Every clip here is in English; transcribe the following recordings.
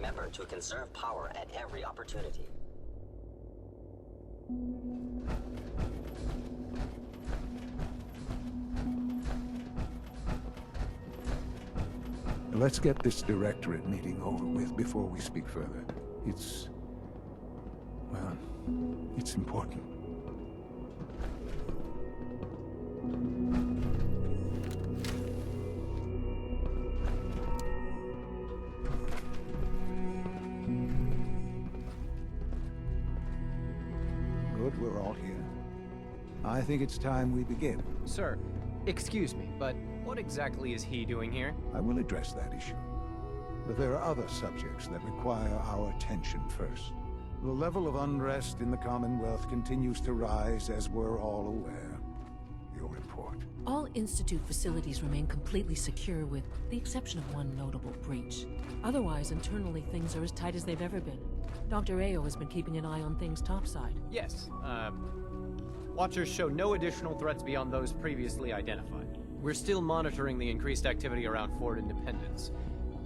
remember to conserve power at every opportunity. Let's get this directorate meeting over with before we speak further. Well, it's important. Good, we're all here. I think it's time we begin. Sir, excuse me, but what exactly is he doing here? I will address that issue. But there are other subjects that require our attention first. The level of unrest in the Commonwealth continues to rise, as we're all aware. Your report. All Institute facilities remain completely secure with the exception of one notable breach. Otherwise, internally, things are as tight as they've ever been. Dr. Ayo has been keeping an eye on things topside. Yes, Watchers show no additional threats beyond those previously identified. We're still monitoring the increased activity around Fort Independence,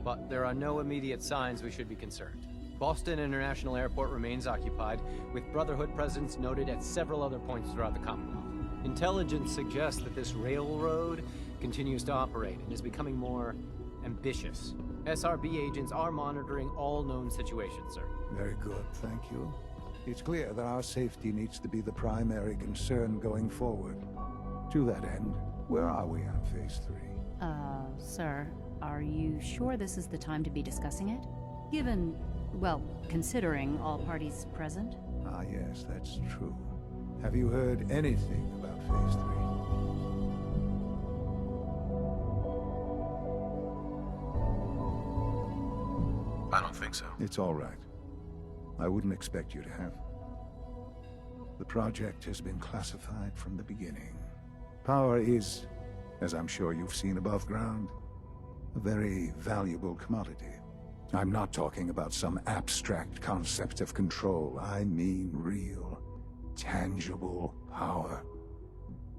but there are no immediate signs we should be concerned. Boston International Airport remains occupied, with Brotherhood presence noted at several other points throughout the Commonwealth. Intelligence suggests that this railroad continues to operate and is becoming more ambitious. SRB agents are monitoring all known situations, sir. Very good, thank you. It's clear that our safety needs to be the primary concern going forward. To that end, where are we on Phase 3? Sir, are you sure this is the time to be discussing it? Given, well, considering all parties present? Ah, yes, that's true. Have you heard anything about Phase 3? I don't think so. It's all right. I wouldn't expect you to have. The project has been classified from the beginning. Power is, as I'm sure you've seen above ground, a very valuable commodity. I'm not talking about some abstract concept of control. I mean real, tangible power.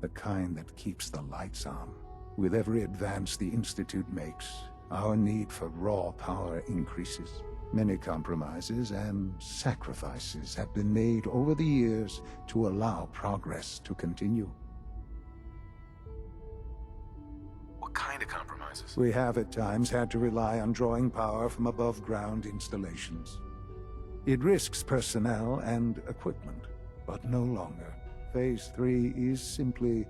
The kind that keeps the lights on. With every advance the Institute makes, our need for raw power increases. Many compromises and sacrifices have been made over the years to allow progress to continue. What kind of compromises? We have at times had to rely on drawing power from above-ground installations. It risks personnel and equipment, but no longer. Phase 3 is simply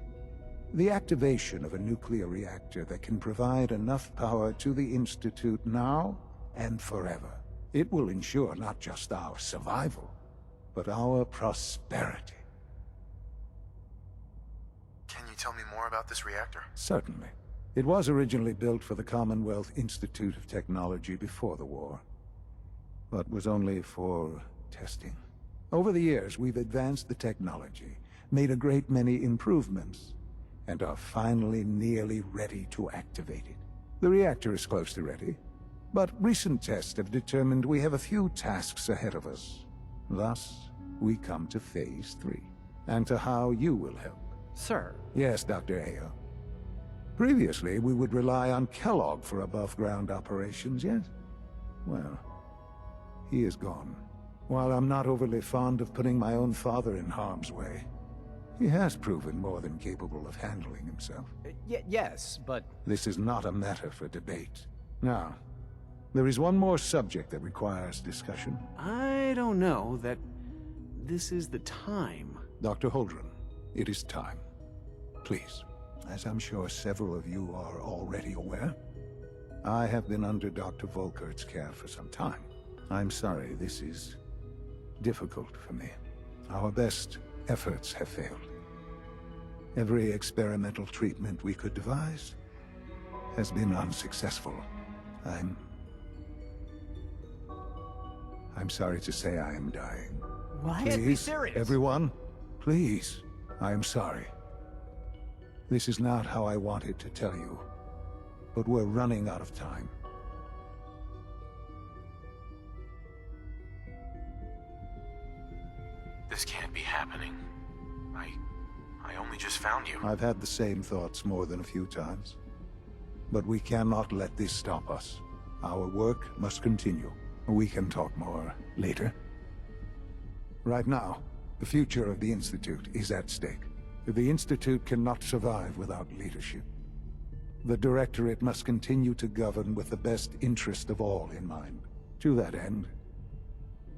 the activation of a nuclear reactor that can provide enough power to the Institute now and forever. It will ensure not just our survival, but our prosperity. Can you tell me more about this reactor? Certainly. It was originally built for the Commonwealth Institute of Technology before the war, but was only for testing. Over the years, we've advanced the technology, made a great many improvements, and are finally nearly ready to activate it. The reactor is close to ready, but recent tests have determined we have a few tasks ahead of us. Thus, we come to Phase 3, and to how you will help. Sir. Yes, Dr. Ayo. Previously, we would rely on Kellogg for above-ground operations, yes? Well, he is gone. While I'm not overly fond of putting my own father in harm's way, he has proven more than capable of handling himself. Yes, but... This is not a matter for debate. Now, there is one more subject that requires discussion. I don't know that this is the time. Dr. Holdren, it is time. Please, as I'm sure several of you are already aware, I have been under Dr. Volkert's care for some time. I'm sorry, this is difficult for me. Our best efforts have failed. Every experimental treatment we could devise has been unsuccessful. I'm sorry to say I am dying. What? Can't be serious. Everyone, please. I am sorry. This is not how I wanted to tell you, but we're running out of time. This can't be happening. I only just found you. I've had the same thoughts more than a few times. But we cannot let this stop us. Our work must continue. We can talk more later. Right now, the future of the Institute is at stake. The Institute cannot survive without leadership. The Directorate must continue to govern with the best interest of all in mind. To that end,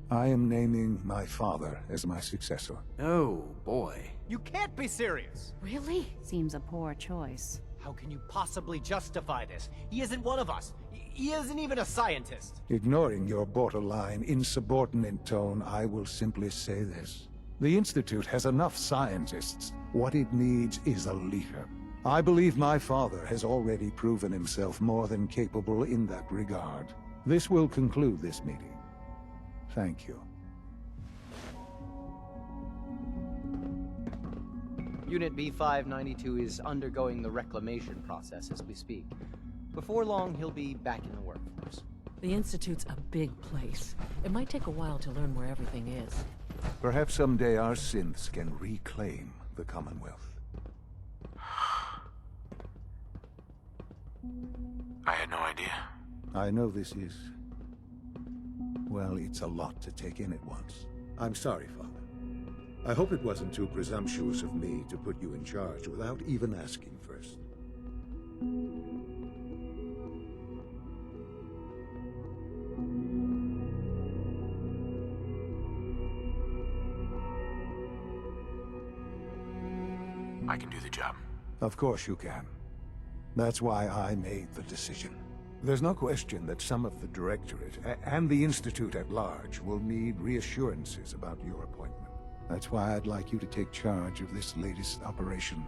I am naming my father as my successor. Oh, boy. You can't be serious! Really? Seems a poor choice. How can you possibly justify this? He isn't one of us. He isn't even a scientist. Ignoring your borderline, insubordinate tone, I will simply say this. The Institute has enough scientists. What it needs is a leader. I believe my father has already proven himself more than capable in that regard. This will conclude this meeting. Thank you. Unit B592 is undergoing the reclamation process as we speak. Before long, he'll be back in the workforce. The Institute's a big place. It might take a while to learn where everything is. Perhaps someday our synths can reclaim the Commonwealth. I had no idea. I know this is... well, it's a lot to take in at once. I'm sorry, Father. I hope it wasn't too presumptuous of me to put you in charge without even asking first. I can do the job. Of course you can. That's why I made the decision. There's no question that some of the Directorate and the Institute at large will need reassurances about your appointment. That's why I'd like you to take charge of this latest operation.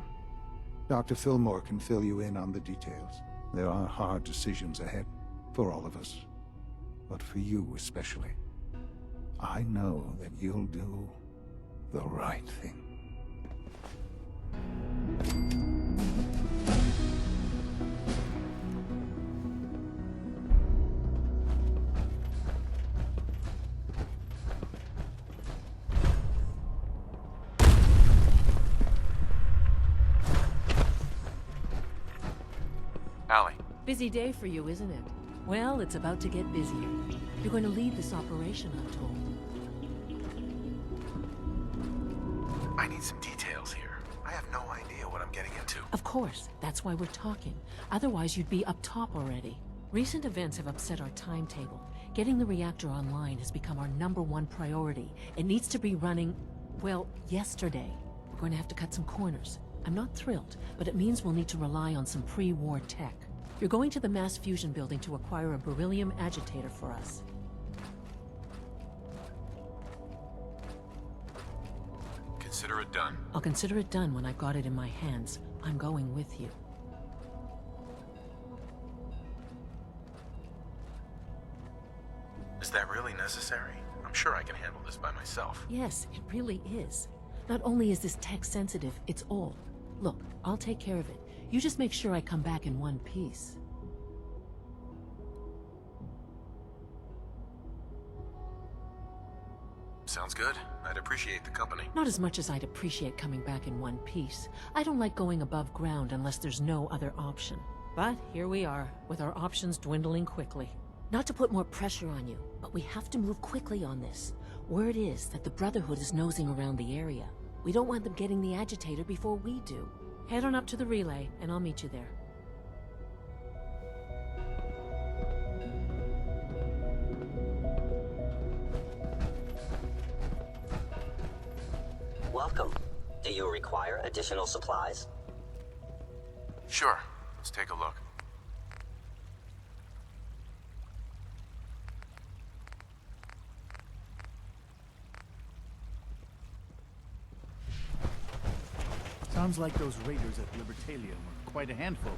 Dr. Fillmore can fill you in on the details. There are hard decisions ahead for all of us, but for you especially. I know that you'll do the right thing. Allie, Busy day for you, isn't it? Well, it's about to get busier. You're going to lead this operation, I'm told. I need some details here. I have no idea what I'm getting into. Of course, that's why we're talking. Otherwise, you'd be up top already. Recent events have upset our timetable. Getting the reactor online has become our #1 priority. It needs to be running, well, yesterday. We're going to have to cut some corners. I'm not thrilled, but it means we'll need to rely on some pre-war tech. You're going to the mass fusion building to acquire a beryllium agitator for us. Consider it done. I'll consider it done when I've got it in my hands. I'm going with you. Is that really necessary? I'm sure I can handle this by myself. Yes, it really is. Not only is this tech sensitive, it's old. Look, I'll take care of it. You just make sure I come back in one piece. Sounds good. I'd appreciate the company. Not as much as I'd appreciate coming back in one piece. I don't like going above ground unless there's no other option. But here we are, with our options dwindling quickly. Not to put more pressure on you, but we have to move quickly on this. Word is that the Brotherhood is nosing around the area. We don't want them getting the agitator before we do. Head on up to the relay, and I'll meet you there. Welcome. Do you require additional supplies? Sure. Let's take a look. Sounds like those raiders at Libertalia were quite a handful.